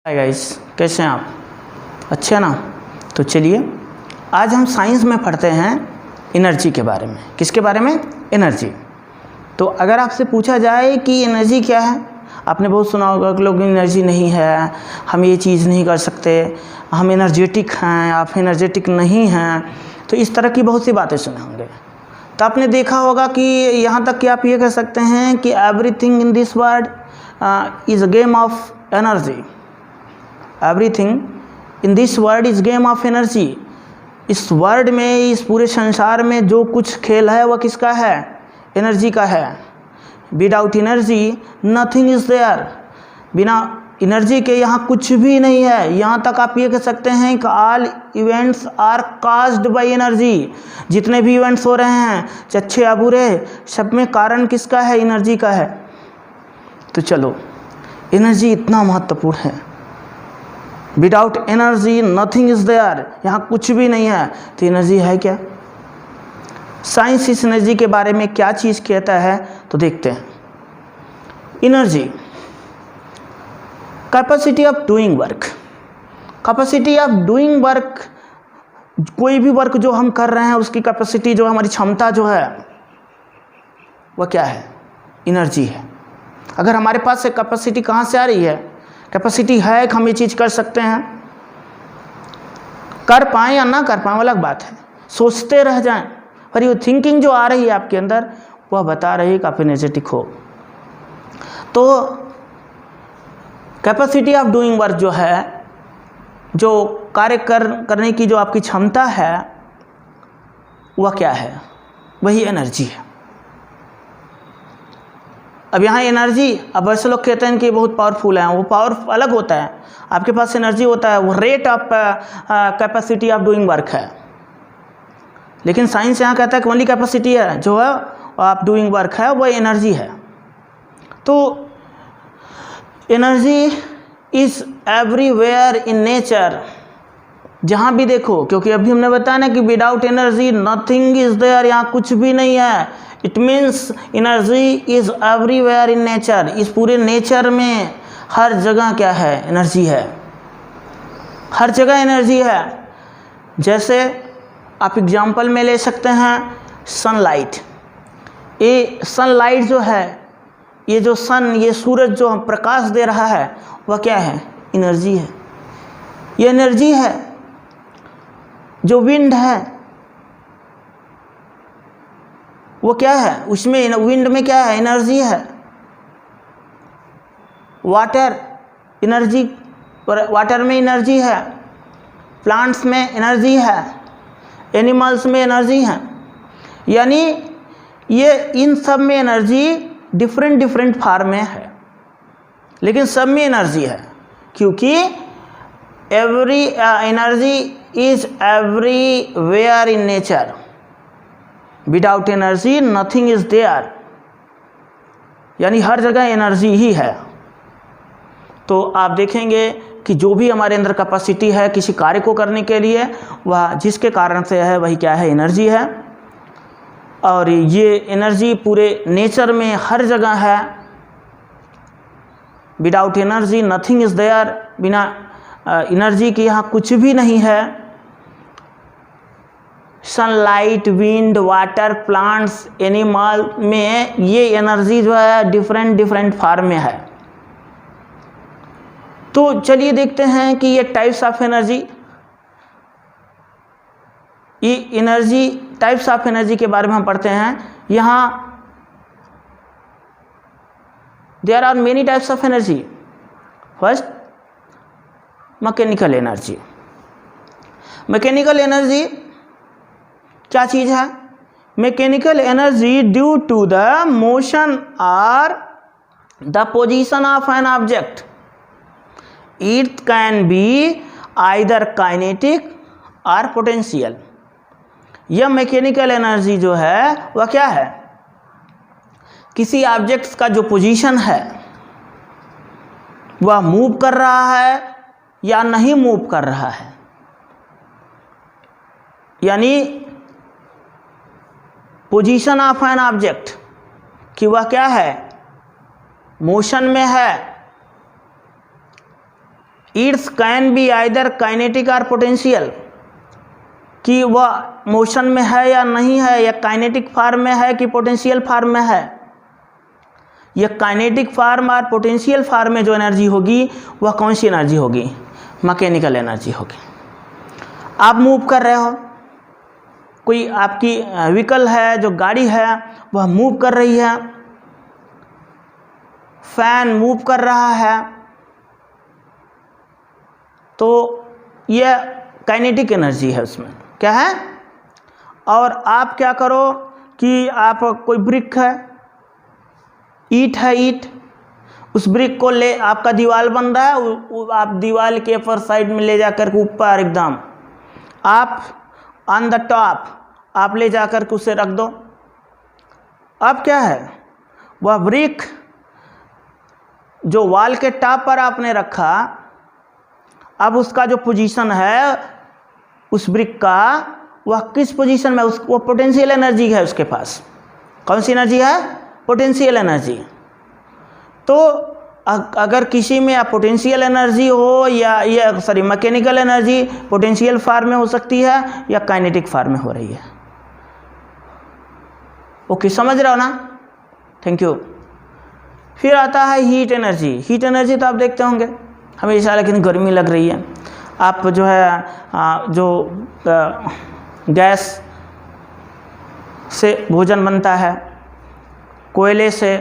Hi guys, कैसे हैं आप? अच्छे हैं ना? तो चलिए आज हम साइंस में पढ़ते हैं एनर्जी के बारे में। किसके बारे में? एनर्जी। तो अगर आपसे पूछा जाए कि एनर्जी क्या है, आपने बहुत सुना होगा कि लोग एनर्जी नहीं है, हम ये चीज़ नहीं कर सकते, हम एनर्जेटिक हैं, आप एनर्जेटिक नहीं हैं, तो इस तरह की बहुत सी बातें सुने होंगे। तो आपने देखा होगा कि यहाँ तक कि आप ये कह सकते हैं कि everything in this world is a game of energy. Everything in this world is game of energy. इस वर्ल्ड में, इस पूरे संसार में जो कुछ खेल है वह किसका है? एनर्जी का है। Without energy nothing is there. बिना एनर्जी के यहाँ कुछ भी नहीं है। यहाँ तक आप ये कह सकते हैं कि all events are caused by energy. जितने भी इवेंट्स हो रहे हैं, अच्छे या बुरे, सब में कारण किसका है? एनर्जी का है। तो चलो, एनर्जी इतना महत्वपूर्ण है। Without energy nothing is there. यहाँ कुछ भी नहीं है। तो एनर्जी है क्या? साइंस इस एनर्जी के बारे में क्या चीज़ कहता है, तो देखते हैं। Energy, capacity of doing work. Capacity of doing work, कोई भी वर्क जो हम कर रहे हैं उसकी कैपेसिटी, जो हमारी क्षमता जो है वह क्या है? एनर्जी है। अगर हमारे पास से कैपेसिटी कहाँ से आ रही है? कैपेसिटी है कि हम ये चीज़ कर सकते हैं। कर पाएँ या ना कर पाएँ अलग बात है, सोचते रह जाएं, पर ये थिंकिंग जो आ रही है आपके अंदर वह बता रही है कि आप एनर्जेटिक हो। तो कैपेसिटी ऑफ डूइंग वर्क जो है, जो कार्य करने की जो आपकी क्षमता है वह क्या है? वही एनर्जी है। अब यहाँ एनर्जी, अब ऐसे लोग कहते हैं कि बहुत पावरफुल है, वो पावर अलग होता है। आपके पास एनर्जी होता है, वो rate of capacity of doing work है। लेकिन साइंस यहाँ कहता है कि ओनली कैपेसिटी है जो है आप डूइंग वर्क है, वो एनर्जी है। तो energy is everywhere in nature. जहाँ भी देखो, क्योंकि अभी हमने बताया ना कि without energy nothing is there, यहाँ कुछ भी नहीं है। It means energy is everywhere in nature. इस पूरे नेचर में हर जगह क्या है? एनर्जी है। हर जगह एनर्जी है। जैसे आप एग्जाम्पल में ले सकते हैं सनलाइट। ये सनलाइट जो है, ये जो सन, ये सूरज जो प्रकाश दे रहा है वह क्या है? एनर्जी है। ये एनर्जी है। जो विंड है वो क्या है? उसमें, विंड में क्या है? एनर्जी है। वाटर, एनर्जी, वाटर में एनर्जी है। प्लांट्स में एनर्जी है। एनिमल्स में एनर्जी है। यानी ये इन सब में एनर्जी डिफरेंट फॉर्म में है, लेकिन सब में एनर्जी है, क्योंकि every energy is everywhere in nature. Without energy nothing is there. यानी हर जगह एनर्जी ही है। तो आप देखेंगे कि जो भी हमारे अंदर कैपेसिटी है किसी कार्य को करने के लिए, वह जिसके कारण से है वही क्या है? एनर्जी है। और ये एनर्जी पूरे नेचर में हर जगह है। Without energy nothing is there. बिना एनर्जी के यहाँ कुछ भी नहीं है। Sunlight, wind, water, plants, animal में ये एनर्जी जो है डिफरेंट फॉर्म में है। तो चलिए देखते हैं कि ये टाइप्स ऑफ एनर्जी, ये एनर्जी, टाइप्स ऑफ एनर्जी के बारे में हम पढ़ते हैं। यहाँ there are many types of energy. First, mechanical energy. Mechanical energy क्या चीज़ है? Mechanical energy due to the motion और the position of an object. It can be either kinetic और पोटेंशियल। यह मैकेनिकल एनर्जी जो है वह क्या है? किसी ऑब्जेक्ट का जो पोजीशन है वह मूव कर रहा है या नहीं मूव कर रहा है। यानी पोजीशन ऑफ एन ऑब्जेक्ट कि वह क्या है? मोशन में है it's can be either kinetic और पोटेंशियल, कि वह मोशन में है या नहीं है, या काइनेटिक फॉर्म में है कि पोटेंशियल फॉर्म में है। यह काइनेटिक फॉर्म और पोटेंशियल फॉर्म में जो एनर्जी होगी वह कौन सी एनर्जी होगी? मैकेनिकल एनर्जी होगी। आप मूव कर रहे हो, कोई आपकी व्हीकल है, जो गाड़ी है वह मूव कर रही है, फैन मूव कर रहा है, तो यह काइनेटिक एनर्जी है, उसमें क्या है। और आप क्या करो कि आप कोई ब्रिक है, ईंट है, ईंट, उस ब्रिक को ले, आपका दीवार बन रहा है, आप दीवार के अपर साइड में ले जाकर के ऊपर एकदम आप ऑन द टॉप आप ले जाकर के उसे रख दो। अब क्या है, वह ब्रिक जो वॉल के टॉप पर आपने रखा, अब उसका जो पोजीशन है उस ब्रिक का, वह किस पोजीशन में, वो पोटेंशियल एनर्जी है उसके पास। कौन सी एनर्जी है? Potential energy. तो अगर किसी में या पोटेंशियल एनर्जी हो या sorry mechanical energy potential form में हो सकती है या काइनेटिक फॉर्म में हो रही है। ओके, समझ रहे हो ना? Thank you. फिर आता है हीट एनर्जी। हीट एनर्जी तो आप देखते होंगे हमेशा, लेकिन गर्मी लग रही है, आप जो है गैस से भोजन बनता है, कोयले से,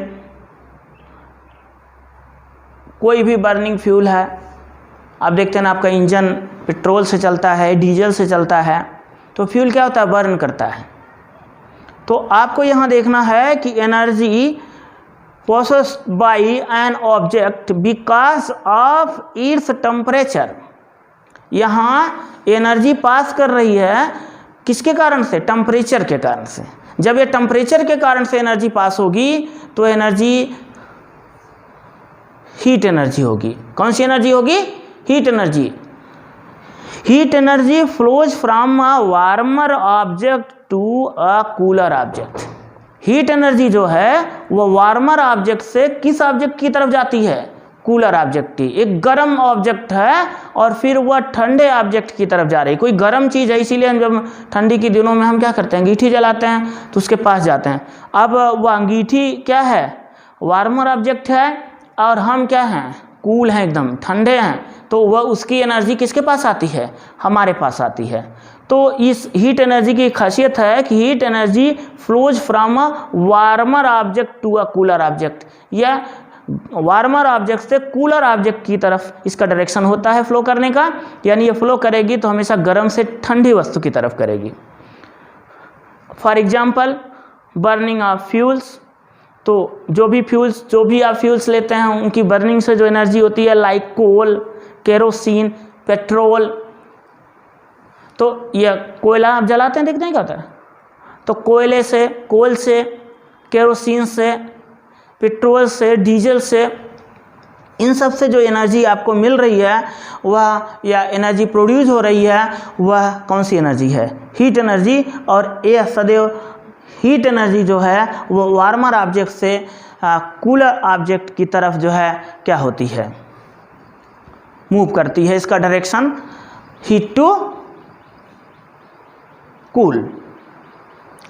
कोई भी बर्निंग फ्यूल है, आप देखते हैं ना, आपका इंजन पेट्रोल से चलता है, डीजल से चलता है, तो फ्यूल क्या होता है? बर्न करता है। तो आपको यहाँ देखना है कि energy possessed by an object because of its temperature, यहाँ एनर्जी पास कर रही है किसके कारण से? टेम्परेचर के कारण से। जब ये टेम्परेचर के कारण से एनर्जी पास होगी तो एनर्जी हीट एनर्जी होगी। कौन सी एनर्जी होगी? Heat energy. Heat energy flows from a warmer object to a cooler object. Heat energy जो है वह वार्मर ऑब्जेक्ट से किस ऑब्जेक्ट की तरफ जाती है? कूलर ऑब्जेक्ट की। एक गर्म ऑब्जेक्ट है और फिर वह ठंडे ऑब्जेक्ट की तरफ जा रही है। कोई गर्म चीज़ है, इसीलिए हम जब ठंडी के दिनों में हम क्या करते हैं? अंगीठी जलाते हैं, तो उसके पास जाते हैं। अब वह अंगीठी क्या है? वार्मर ऑब्जेक्ट है और हम क्या हैं? कूल हैं, एकदम ठंडे हैं, तो वह उसकी एनर्जी किसके पास आती है? हमारे पास आती है। तो इस हीट एनर्जी की खासियत है कि heat energy flows from a warmer object to a cooler object, या वार्मर ऑब्जेक्ट से कूलर ऑब्जेक्ट की तरफ इसका डायरेक्शन होता है फ्लो करने का। यानी ये फ्लो करेगी तो हमेशा गर्म से ठंडी वस्तु की तरफ करेगी। For example burning of fuels, तो जो भी आप फ्यूल्स लेते हैं उनकी बर्निंग से जो एनर्जी होती है, लाइक कोल, केरोसिन, पेट्रोल, तो यह कोयला आप जलाते हैं, देखते हैं क्या होता है? तो कोयले से, कोल से, केरोसिन से, पेट्रोल से, डीजल से, इन सब से जो एनर्जी आपको मिल रही है वह, या एनर्जी प्रोड्यूस हो रही है, वह कौन सी एनर्जी है? Heat energy. और यह सदैव हीट एनर्जी जो है वो वार्मर ऑब्जेक्ट से कूलर ऑब्जेक्ट की तरफ जो है क्या होती है? मूव करती है। इसका direction heat to cool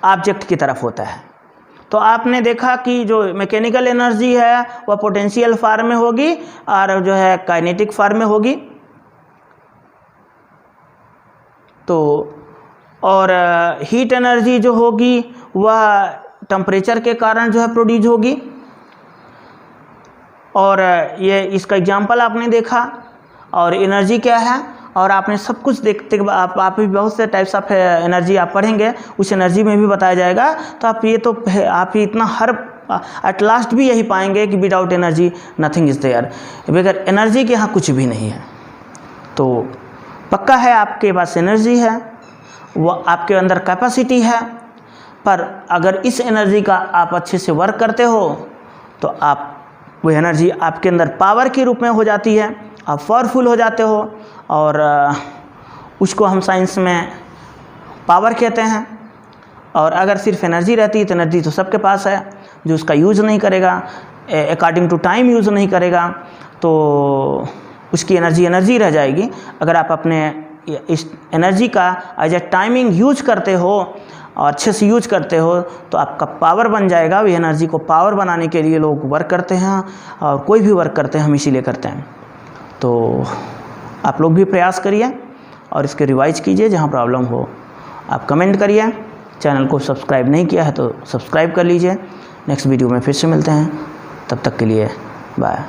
object की तरफ होता है। तो आपने देखा कि जो मैकेनिकल एनर्जी है वह पोटेंशियल फॉर्म में होगी और जो है काइनेटिक फॉर्म में होगी। तो और हीट एनर्जी जो होगी वह टेम्परेचर के कारण जो है प्रोड्यूस होगी। और ये इसका एग्जांपल आपने देखा। और एनर्जी क्या है, और आपने सब कुछ देखते आप भी बहुत से टाइप्स ऑफ एनर्जी आप पढ़ेंगे, उस एनर्जी में भी बताया जाएगा। तो आप ये तो आप ही इतना हर एट लास्ट भी यही पाएंगे कि without energy nothing is there. बगैर एनर्जी के यहाँ कुछ भी नहीं है। तो पक्का है आपके पास एनर्जी है, वो आपके अंदर कैपेसिटी है, पर अगर इस एनर्जी का आप अच्छे से वर्क करते हो तो आप वो एनर्जी आपके अंदर पावर के रूप में हो जाती है, आप पावरफुल हो जाते हो। और उसको हम साइंस में पावर कहते हैं। और अगर सिर्फ एनर्जी रहती है तो एनर्जी तो सबके पास है, जो उसका यूज़ नहीं करेगा, अकॉर्डिंग टू टाइम यूज़ नहीं करेगा, तो उसकी एनर्जी रह जाएगी। अगर आप अपने इस एनर्जी का एज ए टाइमिंग यूज करते हो और अच्छे से यूज करते हो तो आपका पावर बन जाएगा। वही एनर्जी को पावर बनाने के लिए लोग वर्क करते हैं, और कोई भी वर्क करते हैं हम इसीलिए करते हैं। तो आप लोग भी प्रयास करिए और इसके रिवाइज कीजिए। जहाँ प्रॉब्लम हो आप कमेंट करिए। चैनल को सब्सक्राइब नहीं किया है तो सब्सक्राइब कर लीजिए। नेक्स्ट वीडियो में फिर से मिलते हैं, तब तक के लिए बाय।